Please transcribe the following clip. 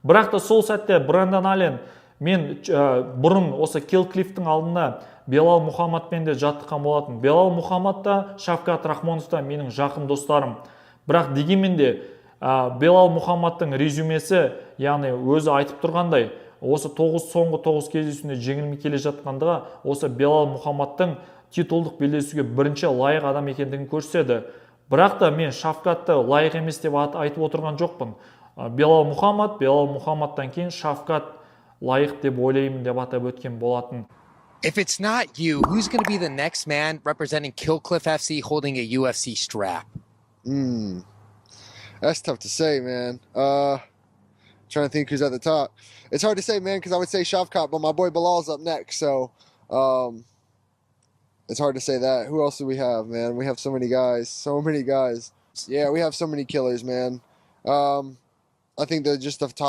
Бірақ та сол сәтте Брэндон Аллен мен бұрын осы Келл Клиффтің алдында Белал Мұхаммадпен де жаттыққан болатын. Белал Мұхаммад та, Шавкат Рахмонов та менің жақын достарым. Бірақ дегенмен де Белал Мұхаммадтың резюмесі, яғни өзі айтып тұрғандай, осы соңғы 9 кездесуінде жеңілмей келе жатқандығы, осы Белал Мұхаммадтың титулдық белдесуге бірінші лайық адам екендігін көрсетеді. Бірақ та мен Шавкатты лайық емес деп айтып отырған жоқпын. Белал Мұхаммадтан кейін Шавкат лайық деп ойлаймын деп атап өткен болатын. If it's not you, who's going to be the next man representing Killcliff FC holding a UFC strap? That's tough to say, man. Trying to think who's at the top. It's hard to say, man, because I would say Shavkat, but my boy Bilal's up next, so it's hard to say that. Who else do we have, man? We have so many guys. Yeah, we have so many killers, man. I think they're just the top.